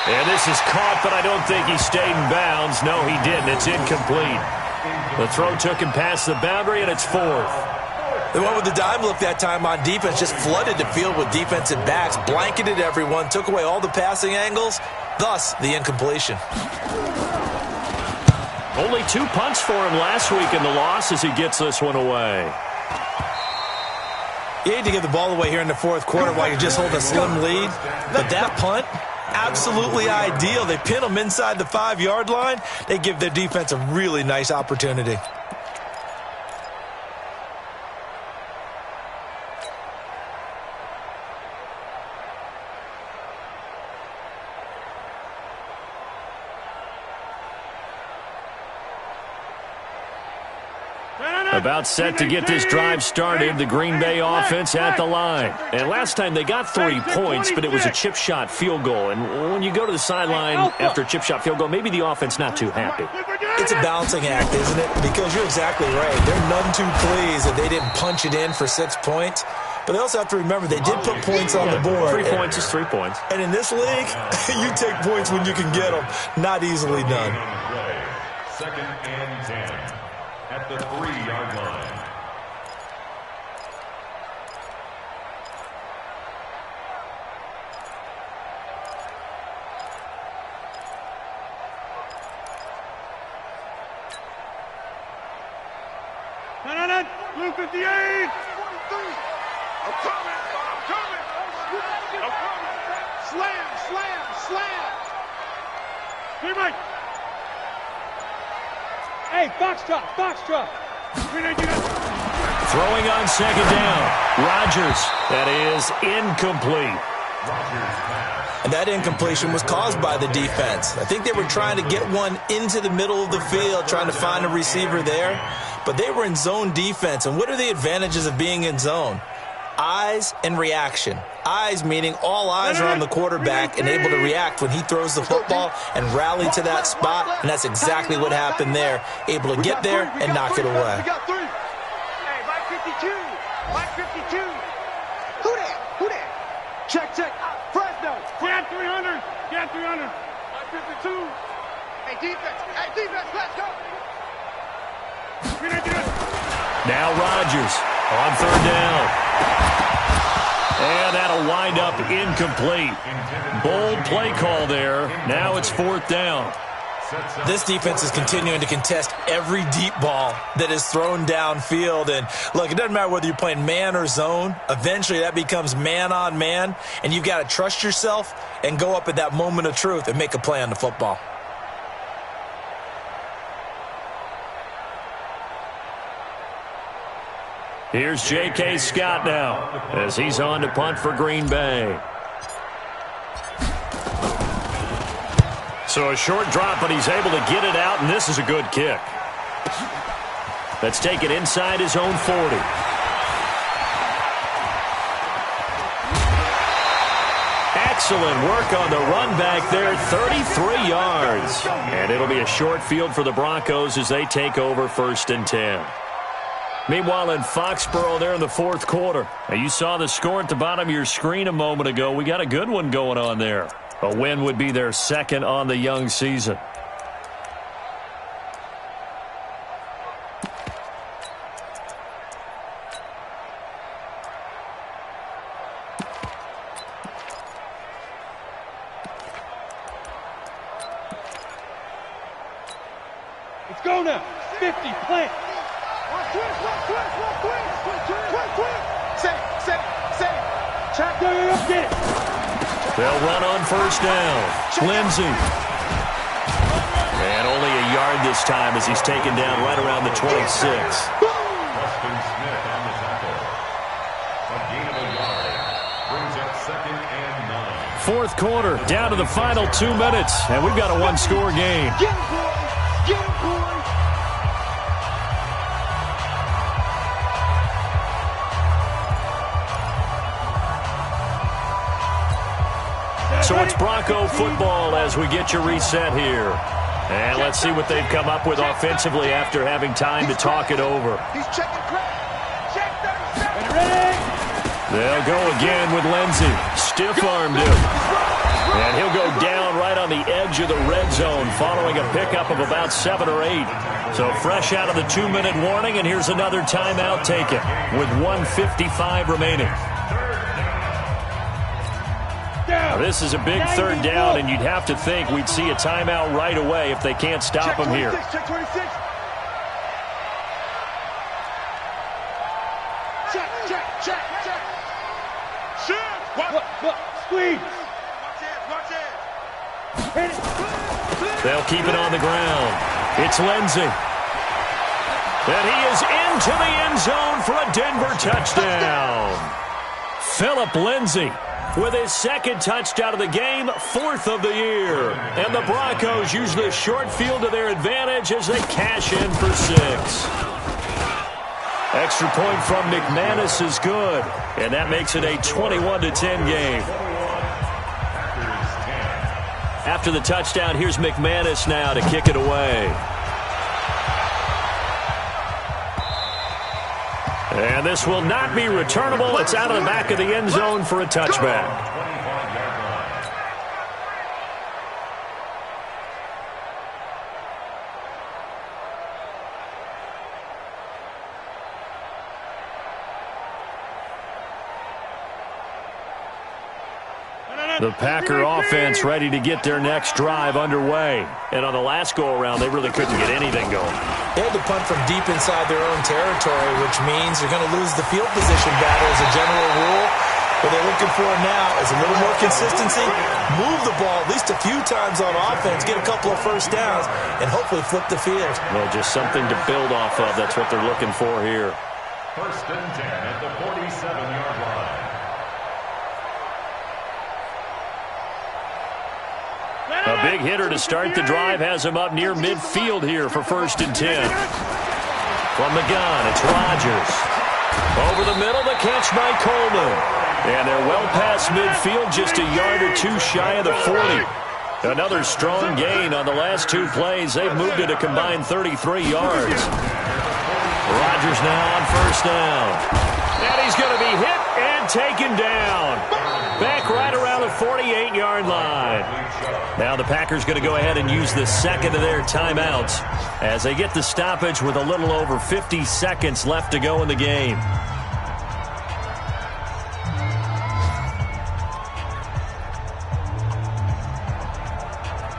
And this is caught, but I don't think he stayed in bounds. No, he didn't. It's incomplete. The throw took him past the boundary, and it's 4th. They went with the dime look that time on defense, just flooded the field with defensive backs, blanketed everyone, took away all the passing angles, thus the incompletion. Only 2 punts for him last week in the loss as he gets this one away. You hate to give the ball away here in the 4th quarter while you're just holding a slim lead, but that punt, absolutely ideal. They pin them inside the 5-yard line. They give their defense a really nice opportunity. About set to get this drive started, the Green Bay offense at the line. And last time they got 3 points, but it was a chip shot field goal. And when you go to the sideline after a chip shot field goal, maybe the offense not too happy. It's a balancing act, isn't it? Because you're exactly right. They're none too pleased that they didn't punch it in for 6 points. But they also have to remember they did put points on the board. 3 points is 3 points. And in this league, you take points when you can get them. Not easily done. 2nd and 10 at the 3-yard line. Blue 58. I'm coming. Slam. Teammate. Hey, box drop. Throwing on second down. Rodgers. That is incomplete. And that incompletion was caused by the defense. I think they were trying to get one into the middle of the field, trying to find a receiver there. But they were in zone defense. And what are the advantages of being in zone? Eyes and reaction. Eyes meaning all eyes are on the quarterback and able to react when he throws the football and rally to that spot. And that's exactly what happened there. Able to get there and knock it away. We got 3. Hey, Mike 52. Who that? Check. Fresno. Get 300. Mike 52. Hey, defense, let's go. Now Rodgers on third down. And that'll wind up incomplete. Bold play call there. Now it's fourth down. This defense is continuing to contest every deep ball that is thrown downfield. And look, it doesn't matter whether you're playing man or zone. Eventually that becomes man on man. And you've got to trust yourself and go up at that moment of truth and make a play on the football. Here's J.K. Scott now as he's on to punt for Green Bay. So a short drop, but he's able to get it out, and this is a good kick. Let's take it inside his own 40. Excellent work on the run back there, 33 yards. And it'll be a short field for the Broncos as they take over 1st and 10. Meanwhile, in Foxborough there in the fourth quarter. Now, you saw the score at the bottom of your screen a moment ago. We got a good one going on there. A win would be their second on the young season. Let's go now. 50, plant. Quick. Set. Check. Get it. They'll run on first down. Lindsey. And only a yard this time as he's taken down right around the 26. Preston Smith on the tackle. A gain of a yard. Brings up 2nd and 9. Fourth quarter, down to the final 2 minutes, and we've got a one-score game. Get him, boys. So it's Bronco football as we get you reset here. And let's see what they've come up with offensively after having time to talk it over. He's checking crack. Check 37. Ready? They'll go again with Lindsey. Stiff-armed him. And he'll go down right on the edge of the red zone following a pickup of about 7 or 8. So fresh out of the 2-minute warning, and here's another timeout taken with 1:55 remaining. Now, this is a big third down, and you'd have to think we'd see a timeout right away if they can't stop him here. Check 26. Check. Look. Squeeze. Watch it. Hit it. They'll keep it on the ground. It's Lindsey. And he is into the end zone for a Denver touchdown. Philip Lindsey with his second touchdown of the game, 4th of the year. And the Broncos use this short field to their advantage as they cash in for 6. Extra point from McManus is good, and that makes it a 21-10 game. After the touchdown, here's McManus now to kick it away. And this will not be returnable. It's out of the back of the end zone for a touchback. The Packer offense ready to get their next drive underway. And on the last go-around, they really couldn't get anything going. They had to punt from deep inside their own territory, which means they're going to lose the field position battle as a general rule. What they're looking for now is a little more consistency, move the ball at least a few times on offense, get a couple of first downs, and hopefully flip the field. Well, just something to build off of. That's what they're looking for here. 1st and 10 at the 47-yard line. A big hitter to start the drive has him up near midfield here for 1st and 10. From the gun, it's Rodgers. Over the middle, the catch by Coleman. And they're well past midfield, just a yard or two shy of the 40. Another strong gain on the last two plays. They've moved it a combined 33 yards. Rodgers now on 1st down. And he's going to be hit and taken down. Back right around the 48-yard line. Now the Packers going to go ahead and use the second of their timeouts as they get the stoppage with a little over 50 seconds left to go in the game.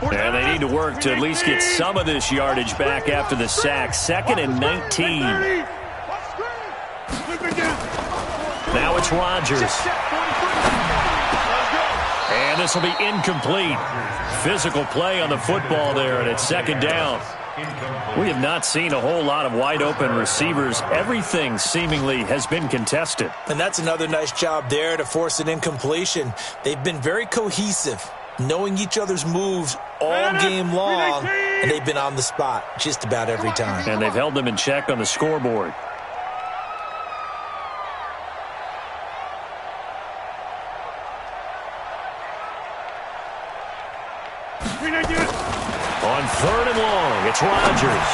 And they need to work to at least get some of this yardage back after the sack. 2nd and 19. Now it's Rodgers. And this will be incomplete. Physical play on the football there, and it's 2nd down. We have not seen a whole lot of wide-open receivers. Everything seemingly has been contested. And that's another nice job there to force an incompletion. They've been very cohesive, knowing each other's moves all game long, and they've been on the spot just about every time. And they've held them in check on the scoreboard. On 3rd and long, it's Rodgers.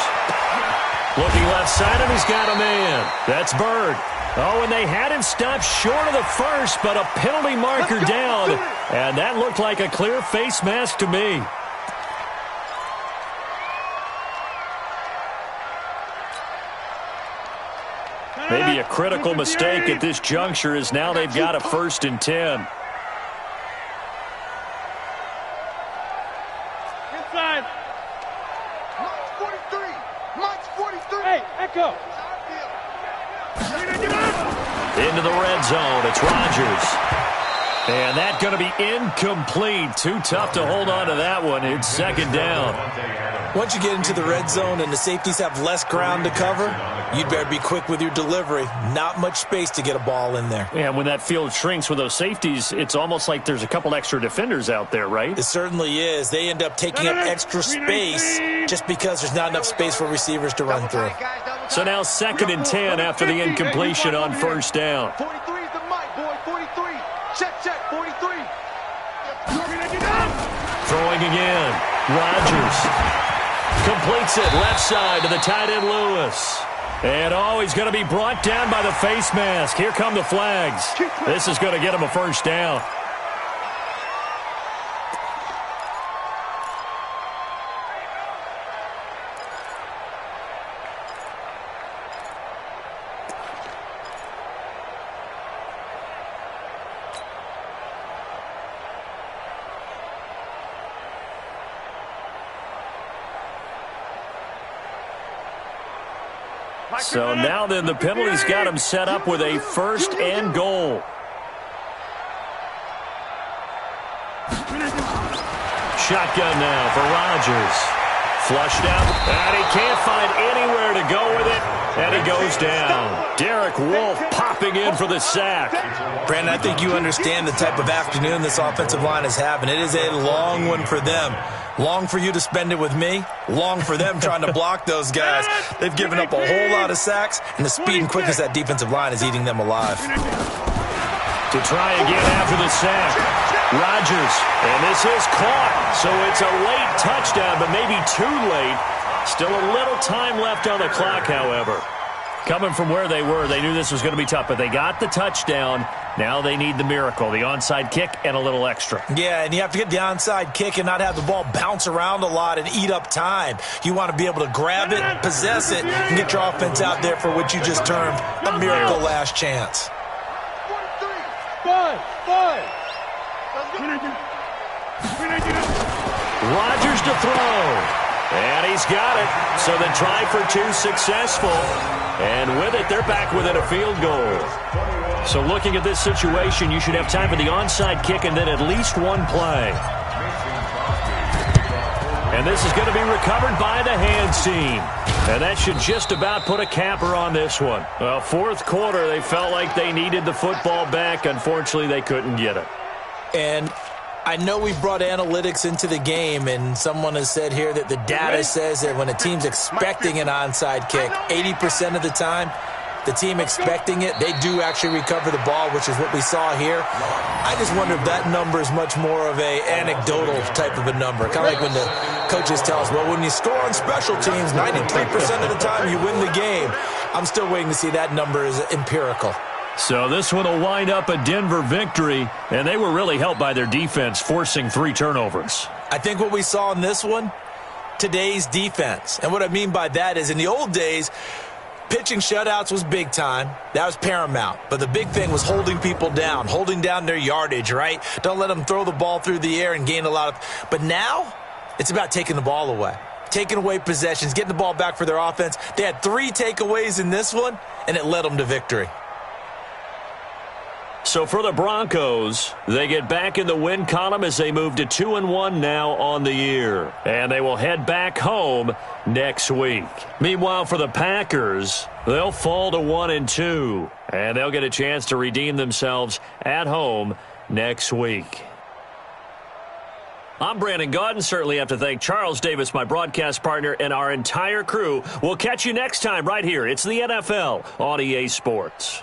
Looking left side, and he's got a man. That's Bird. Oh, and they had him stopped short of the first, but a penalty marker down. And that looked like a clear face mask to me. Maybe a critical mistake at this juncture as now they've got a 1st and 10. Inside. Mike's 43. Mike's 43. Hey, Echo. Into the red zone, it's Rodgers. And that's going to be incomplete. Too tough to hold on to that one. It's 2nd down. Once you get into the red zone and the safeties have less ground to cover, you'd better be quick with your delivery. Not much space to get a ball in there. And when that field shrinks with those safeties, it's almost like there's a couple extra defenders out there, right? It certainly is. They end up taking up extra space just because there's not enough space for receivers to run through. So now 2nd and 10 after the incompletion on 1st down. 43 is the Mike, boy. 43. Check, 43. Throwing again. Rodgers completes it left side to the tight end Lewis. And oh, he's going to be brought down by the face mask. Here come the flags. This is going to get him a 1st down. So now then the penalty's got him set up with a 1st and goal. Shotgun now for Rodgers. Flushed out, and he can't find anywhere to go with it, and he goes down. Derek Wolfe popping in for the sack. Brandon, I think you understand the type of afternoon this offensive line is having. It is a long one for them. Long for you to spend it with me. Long for them trying to block those guys. They've given up a whole lot of sacks, and the speed and quickness of that defensive line is eating them alive. To try again after the sack. Rodgers, and this is caught. So it's a late touchdown, but maybe too late. Still a little time left on the clock, however. Coming from where they were, they knew this was going to be tough, but they got the touchdown. Now they need the miracle, the onside kick and a little extra. Yeah, and you have to get the onside kick and not have the ball bounce around a lot and eat up time. You want to be able to grab it, possess it, and get your offense out there for what you just termed a miracle last chance. 5. Rodgers to throw. And he's got it. So the try for two successful. And with it, they're back within a field goal. So looking at this situation, you should have time for the onside kick and then at least one play. And this is going to be recovered by the hands team. And that should just about put a capper on this one. Well, fourth quarter, they felt like they needed the football back. Unfortunately, they couldn't get it. And I know we brought analytics into the game, and someone has said here that the data says that when a team's expecting an onside kick, 80% of the time, the team expecting it, they do actually recover the ball, which is what we saw here. I just wonder if that number is much more of a anecdotal type of a number. Kind of like when the coaches tell us, well, when you score on special teams, 93% of the time you win the game. I'm still waiting to see that number is empirical. So this one will wind up a Denver victory, and they were really helped by their defense, forcing 3 turnovers. I think what we saw in this one, today's defense. And what I mean by that is in the old days, pitching shutouts was big time. That was paramount. But the big thing was holding people down, holding down their yardage, right? Don't let them throw the ball through the air and gain a lot of. But now, it's about taking the ball away. Taking away possessions, getting the ball back for their offense. They had 3 takeaways in this one, and it led them to victory. So for the Broncos, they get back in the win column as they move to 2-1 now on the year. And they will head back home next week. Meanwhile, for the Packers, they'll fall to 1-2. And they'll get a chance to redeem themselves at home next week. I'm Brandon Gaudin. Certainly have to thank Charles Davis, my broadcast partner, and our entire crew. We'll catch you next time right here. It's the NFL on EA Sports.